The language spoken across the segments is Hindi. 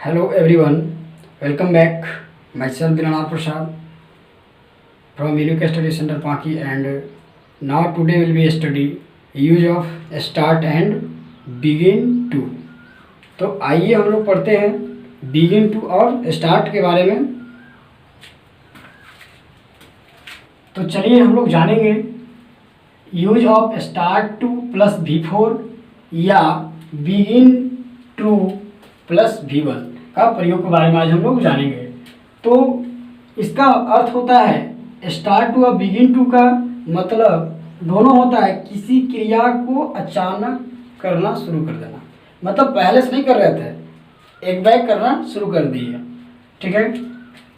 Hello everyone, welcome back. Myself Dinanath Prasad from Unique Study Center Paki, and now today will be a study use of start and begin to. तो आइए हम लोग पढ़ते हैं begin to और start के बारे में। तो चलिए हम लोग जानेंगे use of start two plus V4 या begin टू प्लस V1 का प्रयोग के बारे में आज हम लोग जानेंगे। तो इसका अर्थ होता है स्टार्ट टू और बिगिन टू का मतलब दोनों होता है किसी क्रिया को अचानक करना शुरू कर देना, मतलब पहले से नहीं कर रहे थे, एक बैग करना शुरू कर दिए, ठीक है,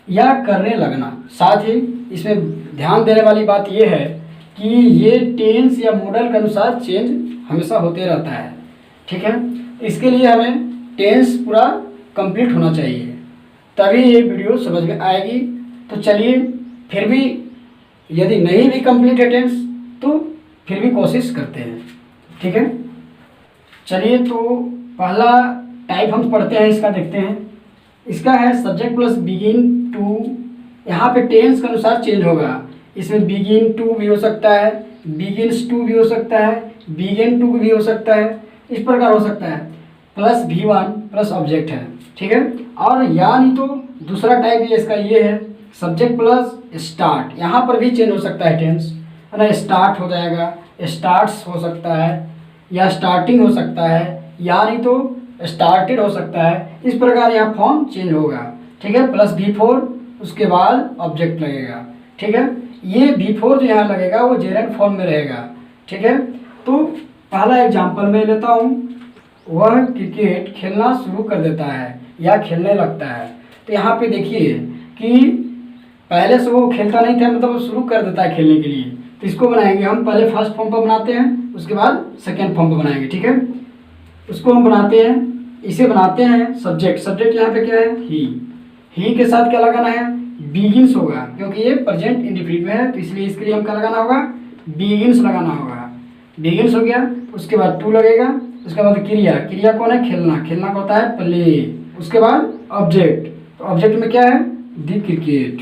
या करने लगना। साथ ही इसमें ध्यान देने वाली बात यह है कि ये टेंस या मॉडल के अनुसार चेंज हमेशा होते रहता है, ठीक है। इसके लिए हमें टेंस पूरा कंप्लीट होना चाहिए, तभी ये वीडियो समझ में आएगी। तो चलिए फिर भी यदि नहीं भी कंप्लीट है टेंस तो फिर भी कोशिश करते हैं, ठीक है। चलिए तो पहला टाइप हम पढ़ते हैं, इसका देखते हैं। इसका है सब्जेक्ट प्लस बिगिन टू। यहाँ पे टेंस के अनुसार चेंज होगा। इसमें बिगिन टू भी हो सकता है, बिगिन्स टू भी हो सकता है, बिगिन टू भी हो सकता है, इस प्रकार हो सकता है। प्लस V1 प्लस ऑब्जेक्ट है, ठीक है। और या नहीं तो दूसरा टाइप ये इसका ये है सब्जेक्ट प्लस स्टार्ट। यहाँ पर भी चेंज हो सकता है टेंस, है ना। स्टार्ट हो जाएगा, स्टार्ट्स हो सकता है, या स्टार्टिंग हो सकता है, या नहीं तो स्टार्टेड हो सकता है। इस प्रकार यहाँ फॉर्म चेंज होगा, ठीक है। प्लस V4 उसके बाद ऑब्जेक्ट लगेगा, ठीक है। ये V4 जो यहाँ लगेगा वो जेरेंट फॉर्म में रहेगा, ठीक है। तो पहला एग्जाम्पल मैं लेता हूँ। वह क्रिकेट खेलना शुरू कर देता है या खेलने लगता है। तो यहाँ पे देखिए कि पहले से वो खेलता नहीं था, मतलब वो शुरू कर देता है खेलने के लिए। तो इसको बनाएंगे हम, पहले फर्स्ट फॉर्म पर बनाते हैं, उसके बाद सेकेंड फॉर्म पर बनाएंगे, ठीक है। उसको हम बनाते हैं, इसे बनाते हैं सब्जेक्ट। सब्जेक्ट यहाँ पे क्या है, ही के साथ क्या लगाना है, बिगिन्स होगा, क्योंकि ये प्रेजेंट इंडिफिनिट में है, तो इसलिए इसके लिए हम क्या लगाना होगा, बिगिन्स लगाना होगा। बिगिन्स हो गया, उसके बाद टू लगेगा, उसके बाद क्रिया कौन है, खेलना का होता है प्ले। उसके बाद ऑब्जेक्ट, तो ऑब्जेक्ट में क्या है, द क्रिकेट।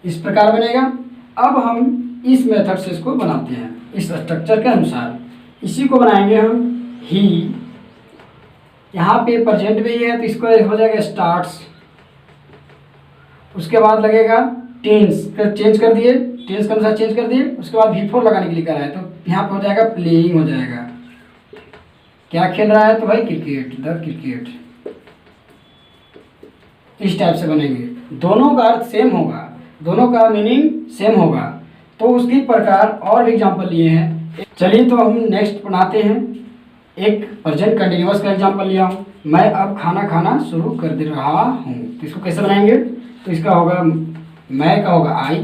इस प्रकार बनेगा। अब हम इस मेथड से इसको बनाते हैं, इस स्ट्रक्चर के अनुसार। इसी को बनाएंगे हम ही। यहाँ पे प्रेजेंट में ही है तो इसको हो जाएगा स्टार्ट्स। उसके बाद लगेगा टेंस, चेंज कर दिए, टेंस के अनुसार चेंज कर दिए। उसके बाद V4 लगाने के लिए करा है, तो यहाँ पे हो जाएगा प्लेइंग हो जाएगा। क्या खेल रहा है, तो भाई क्रिकेट, द क्रिकेट। इस टाइप से बनेंगे, दोनों का अर्थ सेम होगा, दोनों का मीनिंग सेम होगा। तो उसकी प्रकार और भी एग्जाम्पल लिए हैं। चलिए तो हम नेक्स्ट बनाते हैं। एक प्रेजेंट कंटिन्यूअस का एग्जाम्पल लिया हूँ, मैं अब खाना खाना शुरू कर दे रहा हूँ। तो इसको कैसे बनाएंगे, तो इसका होगा मैं का होगा आई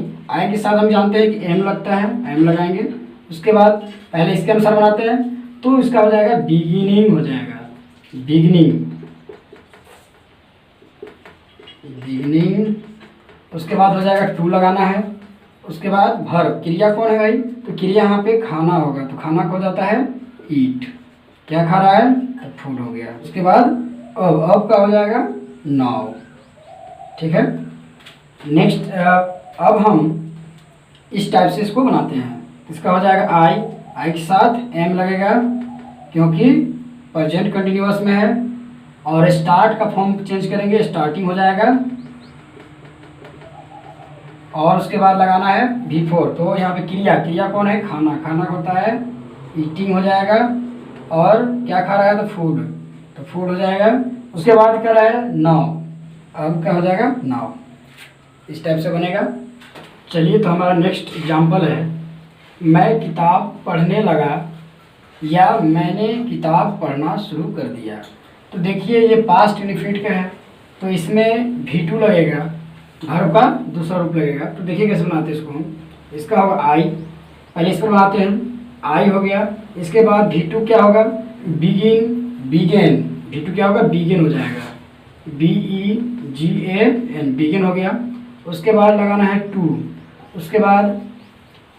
के साथ हम जानते हैं कि एम लगता है, एम लगाएंगे। उसके बाद पहले इसके अनुसार बनाते हैं, तो इसका हो जाएगा बिगिनिंग हो जाएगा, बिगिनिंग। उसके बाद हो जाएगा टू लगाना है। उसके बाद वर्ब, क्रिया कौन है भाई, तो क्रिया यहाँ पे खाना होगा, तो खाना को हो जाता है ईट। क्या खा रहा है, तो फूड हो गया। उसके बाद अब का हो जाएगा नाउ, ठीक है। नेक्स्ट अब हम इस टाइप से इसको बनाते हैं। इसका हो जाएगा आई के साथ एम लगेगा, क्योंकि प्रेजेंट कंटिन्यूअस में है। और स्टार्ट का फॉर्म चेंज करेंगे, स्टार्टिंग हो जाएगा। और उसके बाद लगाना है V4, तो यहाँ पे क्रिया कौन है, खाना होता है, ईटिंग हो जाएगा। और क्या खा रहा है, तो फूड हो जाएगा। उसके बाद क्या रहा है, नाउ, अब क्या हो जाएगा, नाउ। इस टाइप से बनेगा। चलिए तो हमारा नेक्स्ट एग्जाम्पल है, मैं किताब पढ़ने लगा या मैंने किताब पढ़ना शुरू कर दिया। तो देखिए ये पास्ट इंडिफिनिट का है, तो इसमें V2 लगेगा, वर्ब का दूसरा रूप लगेगा। तो देखिए कैसे बनाते हैं इसको हम। इसका होगा आई, पहले इसको बनाते हैं, आई हो गया। इसके बाद V2 क्या होगा, बिगिन। V2 क्या होगा, बिगिन हो जाएगा, BEGAN, बिगिन हो गया। उसके बाद लगाना है टू। उसके बाद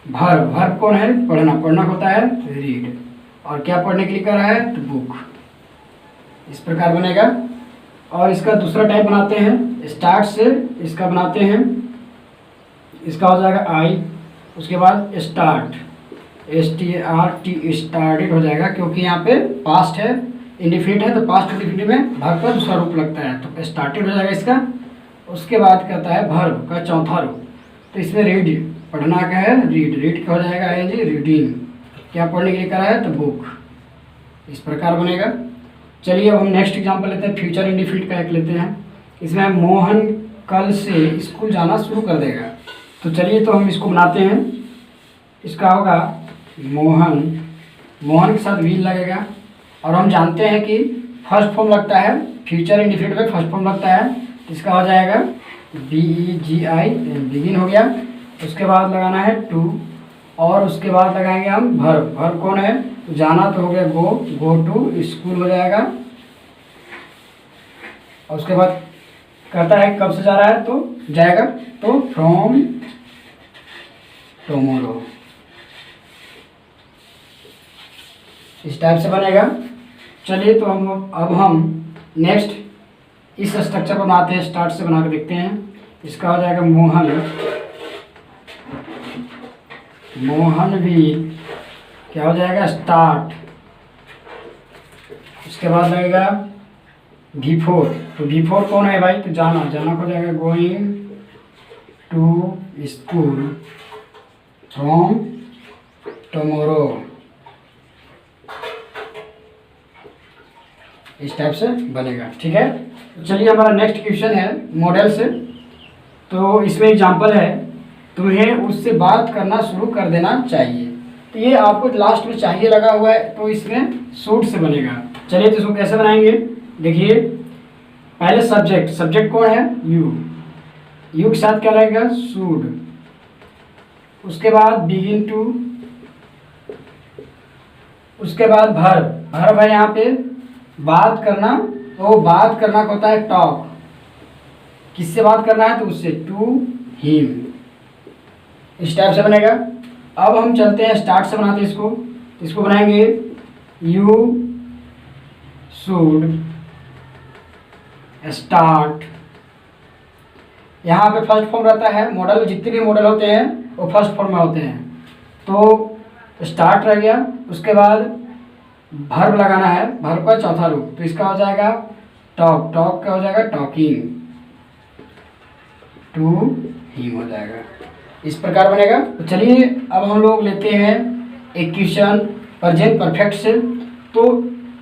वर्ब कौन है, पढ़ना होता है रीड। और क्या पढ़ने के लिए कर रहा है, तो बुक। इस प्रकार बनेगा। और इसका दूसरा टाइप बनाते हैं स्टार्ट से, इसका बनाते हैं, इसका हो जाएगा आई, उसके बाद स्टार्ट, START स्टार्टेड हो जाएगा, क्योंकि यहाँ पे पास्ट है, इंडिफिनिट है, तो पास्ट इंडिफिनिट में भाग का दूसरा रूप लगता है, तो स्टार्टेड हो जाएगा इसका। उसके बाद कहता है वर्ब का चौथा रूप, तो इसमें रीड पढ़ना का है, रीड का हो जाएगा ING रीडिंग, क्या पढ़ने के लिए करा है तो बुक, इस प्रकार बनेगा। चलिए अब हम नेक्स्ट एग्जांपल लेते हैं, फ्यूचर इंडिफिनिट का एक लेते हैं। इसमें मोहन कल से स्कूल जाना शुरू कर देगा, तो चलिए तो हम इसको बनाते हैं। इसका होगा मोहन, मोहन के साथ व्हील लगेगा, और हम जानते हैं कि फर्स्ट फॉर्म लगता है फ्यूचर इंडिफिनिट में, फर्स्ट फॉर्म लगता है, इसका हो जाएगा BEGI, बिगिन हो गया। उसके बाद लगाना है टू, और उसके बाद लगाएंगे हम वर्ब, वर्ब कौन है तो जाना, तो हो गया गो टू स्कूल हो जाएगा। और उसके बाद कहता है कब से जा रहा है तो जाएगा, तो फ्रॉम टुमारो, इस टाइप से बनेगा। चलिए तो अब हम नेक्स्ट इस स्ट्रक्चर को बनाते हैं, स्टार्ट से बना के देखते हैं। इसका हो जाएगा मोहन भी क्या हो जाएगा स्टार्ट, उसके बाद लगेगा बिफोर, तो बिफोर कौन है भाई तो जाना, जाना को जाएगा going to school from tomorrow, इस टाइप से बनेगा। ठीक है, चलिए हमारा नेक्स्ट क्वेश्चन है मॉडल से। तो इसमें एग्जांपल है, तुम्हें उससे बात करना शुरू कर देना चाहिए, तो ये आपको लास्ट में चाहिए लगा हुआ है, तो इसमें सूट से बनेगा। चलिए तो इसको कैसे बनाएंगे, देखिए पहले सब्जेक्ट, सब्जेक्ट कौन है यू के साथ क्या लगेगा शुड, उसके बाद बिगिन टू, उसके बाद वर्ब, वर्ब है यहाँ पे बात करना, तो बात करना का होता है टॉक, किससे बात करना है तो उससे, टू हिम, इस टाइप से बनेगा। अब हम चलते हैं स्टार्ट से बनाते हैं इसको बनाएंगे यू शुड स्टार्ट, यहाँ पे फर्स्ट फॉर्म रहता है, मॉडल जितने भी मॉडल होते हैं वो फर्स्ट फॉर्म में होते हैं, तो स्टार्ट रह गया। उसके बाद वर्ब लगाना है, वर्ब का चौथा रूप, तो इसका हो जाएगा टॉक, टॉक का हो जाएगा टॉकिंग, टू हिम हो जाएगा, इस प्रकार बनेगा। तो चलिए अब हम लोग लेते हैं एक क्वेश्चन प्रेजेंट परफेक्ट से। तो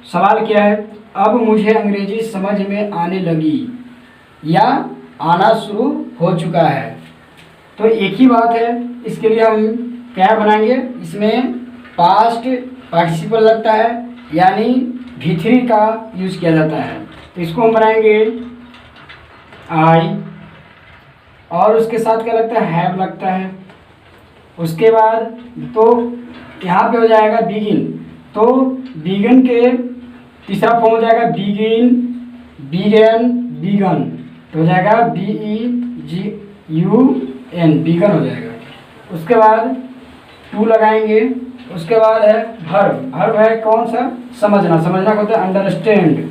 सवाल क्या है, अब मुझे अंग्रेजी समझ में आने लगी या आना शुरू हो चुका है, तो एक ही बात है, इसके लिए हम क्या बनाएंगे, इसमें पास्ट पार्टिसिपल लगता है, यानी V3 का यूज किया जाता है, तो इसको हम बनाएंगे आई, और उसके साथ क्या लगता है हैव लगता है। उसके बाद तो यहाँ पे हो जाएगा बिगिन, तो बिगिन के तीसरा फॉर्म हो जाएगा बिगिन, बिगन, तो हो जाएगा BEGUN, बिगन हो जाएगा। उसके बाद टू लगाएंगे, उसके बाद है वर्ब, वर्ब है कौन सा समझना, समझना का होता है अंडरस्टैंड,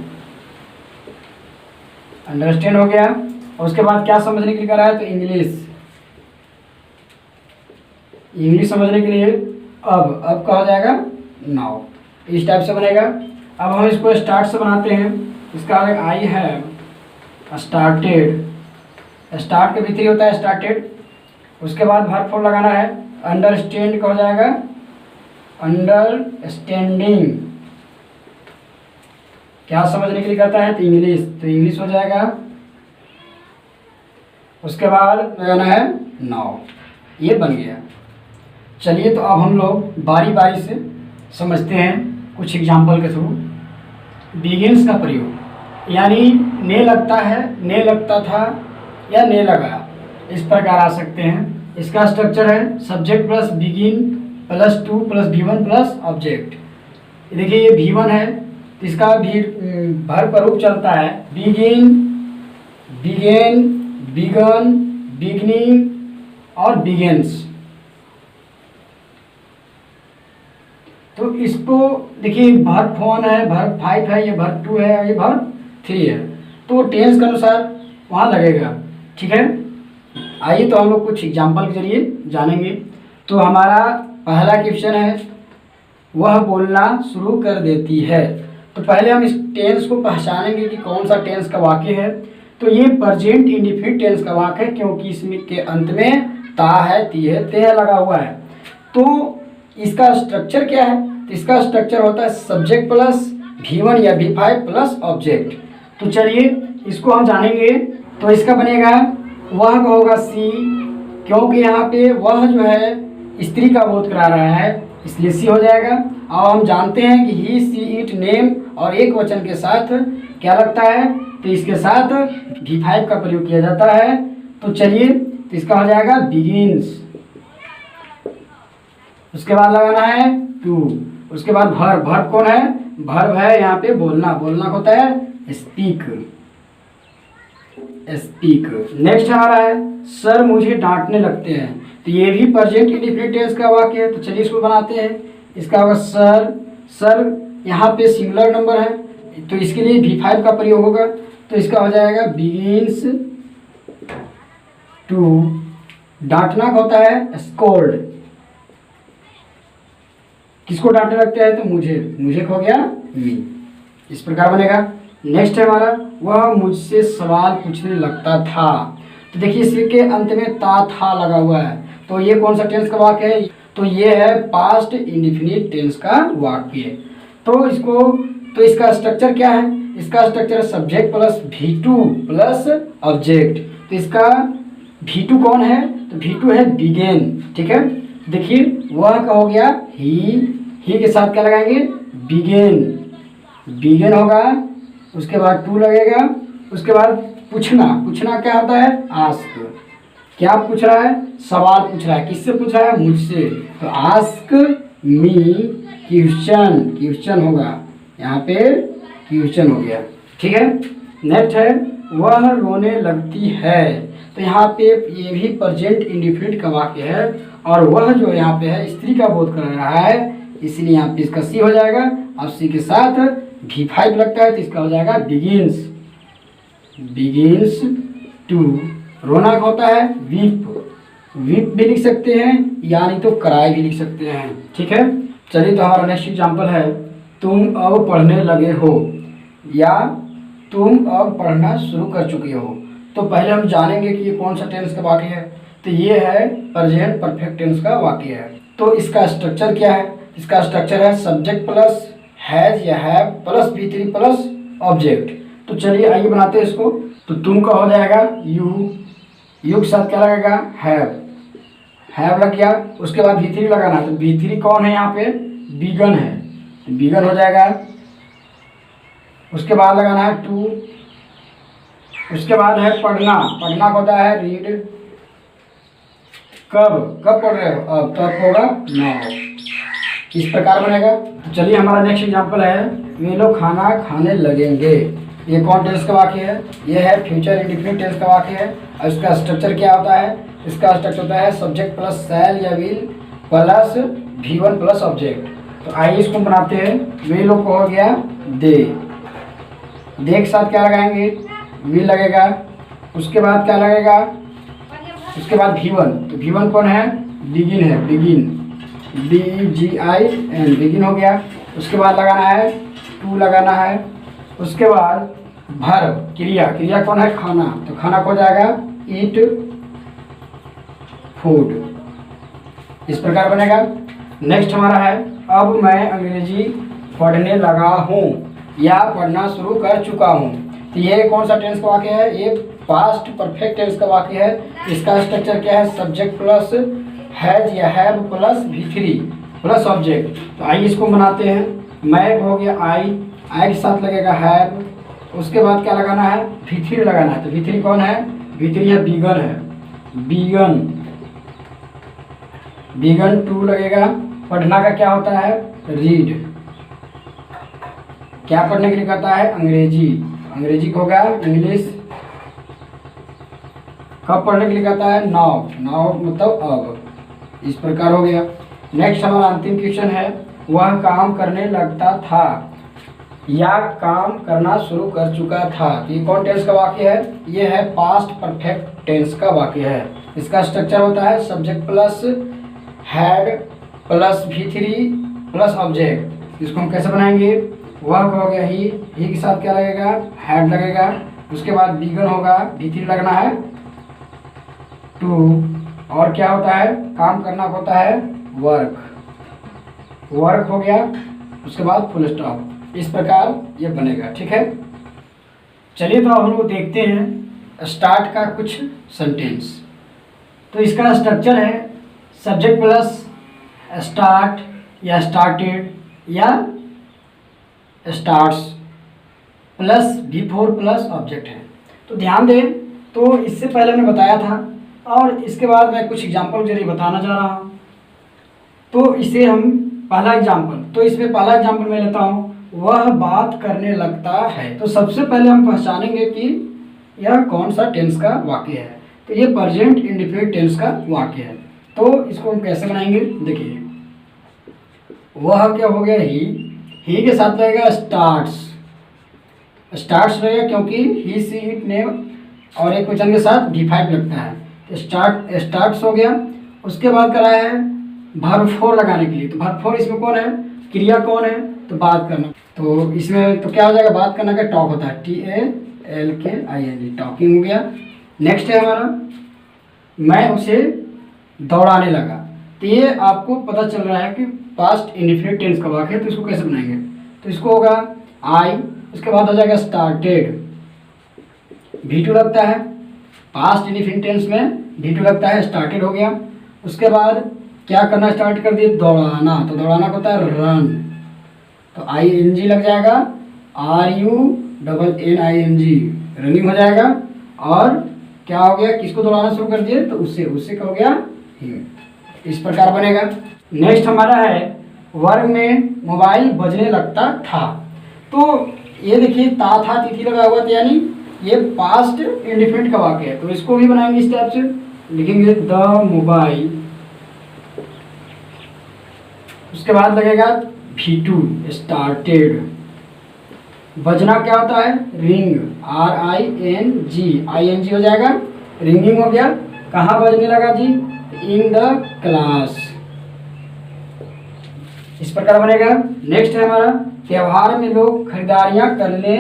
अंडरस्टैंड हो गया। और उसके बाद क्या समझने के लिए करा है तो इंग्लिश, इंग्लिश समझने के लिए अब का हो जाएगा नाउ, इस टाइप से बनेगा। अब हम इसको स्टार्ट से बनाते हैं, इसका आई हैव स्टार्टेड, स्टार्ट के भीतर होता है स्टार्टेड। उसके बाद वर्ब फॉर्म लगाना है, अंडरस्टैंड का हो जाएगा अंडरस्टैंडिंग, क्या समझने के लिए कहता है तो इंग्लिश, तो इंग्लिश हो जाएगा। उसके बाद लगाना है नाउ, ये बन गया। चलिए तो अब हम लोग बारी बारी से समझते हैं कुछ एग्जाम्पल के थ्रू। बिगिन्स का प्रयोग, यानी ने लगता है, ने लगता था या ने लगा, इस प्रकार आ सकते हैं। इसका स्ट्रक्चर है subject plus begin plus two plus V1 plus object. देखिए ये V1 है, तो इसका भी भर पर रूप चलता है बिगिन, बिगेन, बिगन, बिगनिंग और बिगेन्स। तो इसको देखिए वर्ब 1 है, वर्ब 5 है, ये वर्ब 2 है, ये वर्ब 3 है, तो टेंस के अनुसार वहाँ लगेगा। ठीक है, आइए तो हम लोग कुछ एग्जाम्पल के जरिए जानेंगे। तो हमारा पहला क्वेश्चन है, वह बोलना शुरू कर देती है। तो पहले हम इस टेंस को पहचानेंगे कि कौन सा टेंस का वाक्य है। तो ये प्रेजेंट इंडेफिनिट टेंस का वाक्य है, क्योंकि इसमें के अंत में ता है, ती है, ते है लगा हुआ है। तो इसका स्ट्रक्चर क्या है? तो इसका स्ट्रक्चर होता है सब्जेक्ट प्लस V1 या V5 प्लस ऑब्जेक्ट। तो चलिए इसको हम जानेंगे। तो इसका बनेगा वह का होगा सी, क्योंकि यहाँ पे वह जो है स्त्री का बोध करा रहा है, इसलिए सी हो जाएगा। और हम जानते हैं कि ही, सी, इट, नेम और एक वचन के साथ क्या लगता है? तो इसके साथ V5 का प्रयोग किया जाता है। तो चलिए, तो इसका हो जाएगा बिगिंस, उसके बाद लगाना है टू, उसके बाद वर्ब, वर्ब कौन है? वर्ब है यहाँ पे बोलना, बोलना होता है स्पीक, स्पीक। नेक्स्ट हमारा है सर मुझे डांटने लगते हैं। तो ये भी प्रेजेंट इंडेफिनिट टेंस का वाक्य है। तो चलिए इसको बनाते हैं। इसका होगा सर, सर यहाँ पे सिंगुलर नंबर है, तो इसके लिए V5 का प्रयोग होगा। तो इसका हो जाएगा बिगिंस टू, डांटना होता है स्कोल्ड, किसको डांटने लगते हैं? तो मुझे, मुझे हो गया मी, इस प्रकार बनेगा। नेक्स्ट है हमारा वह मुझसे सवाल पूछने लगता था। तो देखिए इसके अंत में ता था लगा हुआ है, तो ये कौन सा टेंस का वाक्य है? तो ये है पास्ट इंडेफिनिट टेंस का वाक्य। तो इसको, तो इसका स्ट्रक्चर क्या है? इसका structure subject plus V2 plus object. तो इसका V2 कौन है? तो V2 है बिगेन। ठीक है, देखिए वह का हो गया ही के साथ क्या लगाएंगे? बिगेन, बिगेन होगा, उसके बाद टू लगेगा, उसके बाद पूछना, पूछना क्या होता है? आस्क। क्या पूछ रहा है? सवाल पूछ रहा है। किससे पूछ रहा है? मुझसे। तो आस्क मी क्वेश्चन, क्वेश्चन होगा यहाँ पे, क्वेश्चन हो गया। ठीक है, नेक्स्ट है वह रोने लगती है। तो यहाँ पे ये भी प्रेजेंट इंडेफिनिट का वाक्य है, और वह जो यहाँ पे है स्त्री का बोध कर रहा है, इसलिए यहाँ पे इसका सी हो जाएगा। अब सी के साथ V5 लगता है, तो इसका हो जाएगा बिगिंस, बिगिंस टू। रोना होता है वीप, वीप भी लिख सकते हैं, यानी तो क्राई भी लिख सकते हैं। ठीक है, चलिए तो हमारा नेक्स्ट एग्जाम्पल है तुम अब पढ़ने लगे हो, या तुम अब पढ़ना शुरू कर चुके हो। तो पहले हम जानेंगे कि ये कौन सा टेंस का वाक्य है। तो ये है प्रेजेंट परफेक्ट टेंस का वाक्य है। तो इसका स्ट्रक्चर क्या है? इसका स्ट्रक्चर है सब्जेक्ट प्लस हैज या have plus V3 plus object. तो चलिए आइए बनाते हैं इसको। तो तुम का हो जाएगा यू, यू के साथ क्या लगेगा? हैव, हैव लग गया, उसके बाद V3 लगाना। तो V3 कौन है यहाँ पे? बिगन है, तो बिगन हो जाएगा। उसके बाद लगाना है टू, उसके बाद है पढ़ना, पढ़ना होता है रीड। कब, कब पढ़ रहे हो? अब, तब होगा नाउ, इस प्रकार बनेगा। तो चलिए हमारा नेक्स्ट एग्जांपल है वे लोग खाना खाने लगेंगे। ये कौन टेंस का वाक्य है? ये है फ्यूचर इंडेफिनिट टेंस का वाक्य है। और इसका स्ट्रक्चर क्या होता है? इसका स्ट्रक्चर होता है सब्जेक्ट प्लस शैल या will plus V1 plus object. तो आइए इसको बनाते हैं। वे लोग को हो गया दे, दे के साथ क्या लगाएंगे? विल लगेगा, उसके बाद क्या लगेगा? उसके बाद V1। तो V1 कौन है? बिगिन है, बिगिन, BGIN, बिगिन हो गया। उसके बाद लगाना है टू, लगाना है। उसके बाद वर्ब, क्रिया, क्रिया कौन है? खाना, तो खाना को जाएगा ईट फूड, इस प्रकार बनेगा। नेक्स्ट हमारा है अब मैं अंग्रेजी पढ़ने लगा हूँ या पढ़ना शुरू कर चुका हूँ। तो ये कौन सा टेंस का वाक्य है? ये पास्ट परफेक्ट टेंस का वाक्य है। इसका स्ट्रक्चर क्या है? सब्जेक्ट प्लस हैज या have plus V3 plus object. तो आइए इसको बनाते हैं। मैं हो गया आई, आई के साथ लगेगा हैव, उसके बाद क्या लगाना है? V3 लगाना है। तो V3 कौन है? V3 है बिगन है, बिगन, बिगन टू लगेगा। पढ़ना का क्या होता है? रीड, क्या पढ़ने के लिए कहता है? अंग्रेजी, अंग्रेजी को होगा इंग्लिश। कब पढ़ने के लिए कहता है? नाउ, नाउ मतलब अब, इस प्रकार हो गया। नेक्स्ट हमारा अंतिम क्वेश्चन है वह काम करने लगता था या काम करना शुरू कर चुका था। तो ये कौन टेंस का वाक्य है? ये है पास्ट परफेक्ट टेंस का वाक्य है। इसका स्ट्रक्चर होता है subject plus had plus V3 plus object. इसको हम कैसे बनाएंगे? वह हो गया ही के साथ क्या लगेगा? हैड लगेगा। उसके बाद बिगन होगा, V3 लगना है, टू, और क्या होता है? काम करना होता है वर्क, वर्क हो गया। उसके बाद फुल स्टॉप। इस प्रकार ये बनेगा। ठीक है, चलिए तो हम लोग देखते हैं स्टार्ट का कुछ सेंटेंस। तो इसका स्ट्रक्चर है सब्जेक्ट प्लस स्टार्ट या स्टार्टेड या starts plus V4 plus object है। तो ध्यान दें, तो इससे पहले मैंने बताया था और इसके बाद मैं कुछ एग्जाम्पल जरिए बताना जा रहा हूँ। तो इसे हम पहला एग्जाम्पल, तो इसमें पहला एग्जाम्पल मैं लेता हूँ, वह बात करने लगता है। तो सबसे पहले हम पहचानेंगे कि यह कौन सा टेंस का वाक्य है। तो ये प्रेजेंट इंडेफिनिट टेंस का वाक्य है। तो इसको हम कैसे बनाएंगे? देखिए, वह क्या हो गया? ही के साथ लगेगा स्टार्ट्स, स्टार्ट्स रहेगा क्योंकि ही सी इट नेम और एक वचन के साथ V5 लगता है। तो स्टार्ट्स हो गया। उसके बाद कराया है वर्ब 4 लगाने के लिए। तो वर्ब 4 इसमें कौन है? क्रिया कौन है? तो बात करना। तो इसमें तो क्या हो जाएगा? बात करना का टॉक होता है, TALKING, टॉकिंग हो गया। नेक्स्ट है हमारा मैं उसे दौड़ाने लगा। तो ये आपको पता चल रहा है कि पास्ट इंडेफिनिट टेंस का वाक्य है। तो इसको कैसे बनाएंगे? तो इसको होगा आई, उसके बाद हो जाएगा स्टार्टेड, V2 लगता है। पास्ट इंडेफिनिट टेंस में V2 लगता है, स्टार्टेड हो गया। उसके बाद क्या करना स्टार्ट कर दिए? दौड़ाना। तो दौड़ाना का होता है रन, तो ING लग जाएगा, RUNNING, रनिंग हो जाएगा। और क्या हो गया? किसको दौड़ाना शुरू कर दिए? तो उससे क्या हो गया? इस प्रकार बनेगा। नेक्स्ट हमारा है वर्ग में मोबाइल बजने लगता था। तो ये देखिए था तिथि लगा हुआ था, यानी ये पास्ट इंडेफिनिट का वाक्य है। तो इसको भी बनाएंगे इस टाइप से, लिखेंगे द मोबाइल, उसके बाद लगेगा V2 स्टार्टेड। बजना क्या होता है? रिंग, RING हो जाएगा, रिंगिंग हो गया। कहाँ बजने लगा जी? In the class. इस प्रकार बनेगा। नेक्स्ट है हमारा त्योहार में लोग खरीदारियां करने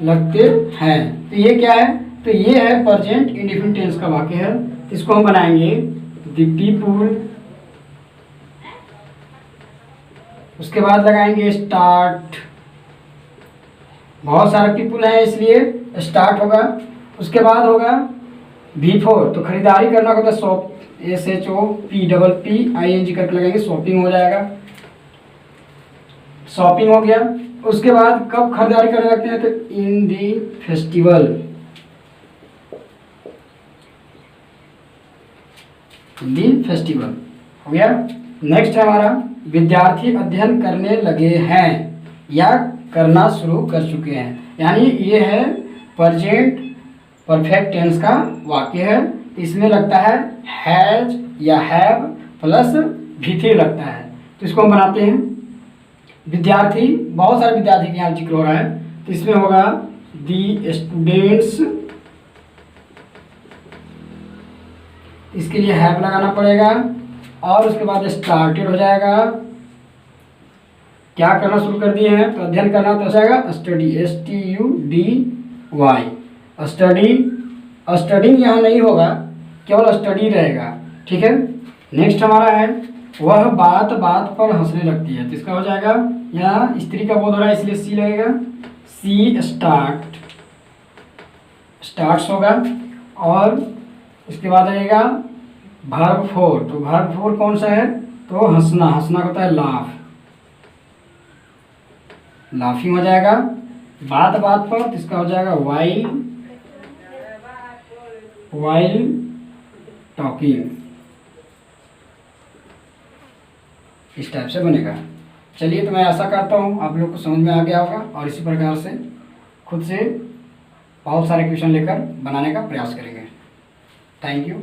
लगते हैं। तो ये क्या है? तो ये है प्रेजेंट इंडेफिनिट टेंस का वाक्य है। इसको हम बनाएंगे द पीपुल, उसके बाद लगाएंगे स्टार्ट, बहुत सारे पीपुल हैं इसलिए स्टार्ट होगा। उसके बाद होगा V4, तो खरीदारी करना होता है शॉप, SHOPPING करके लगेंगे, शॉपिंग हो जाएगा, शॉपिंग हो गया। उसके बाद कब खरीदारी करने लगते हैं? तो इन दी फेस्टिवल, हो गया। नेक्स्ट है हमारा विद्यार्थी अध्ययन करने लगे हैं या करना शुरू कर चुके हैं, यानी ये है प्रेजेंट परफेक्ट टेंस का वाक्य है। इसमें लगता है हैज या हैव प्लस V3 लगता है। तो इसको हम बनाते हैं विद्यार्थी, बहुत सारे विद्यार्थी के यहाँ जिक्र हो रहा है। तो इसमें होगा दी स्टूडेंट्स, इसके लिए हैव लगाना पड़ेगा। और उसके बाद स्टार्टेड हो जाएगा, क्या करना शुरू कर दिए हैं? तो अध्ययन करना, तो हो जाएगा स्टडी, STUDY, स्टडिंग यहाँ नहीं होगा, केवल स्टडी रहेगा। ठीक है। नेक्स्ट हमारा है वह बात बात पर हंसने लगती है। तो इसका हो जाएगा, यहाँ स्त्री का बोध हो रहा है इसलिए सी लगेगा, सी स्टार्ट्स होगा। और इसके बाद आएगा वर्ब 4, तो वर्ब 4 कौन सा है? तो हंसना, हंसना होता है लाफिंग हो जाएगा। बात बात पर, तो इसका हो जाएगा वाइल टॉकिंग, इस टाइप से बनेगा। चलिए, तो मैं आशा करता हूँ आप लोग को समझ में आ गया होगा और इसी प्रकार से खुद से बहुत सारे क्वेश्चन लेकर बनाने का प्रयास करेंगे। Thank you.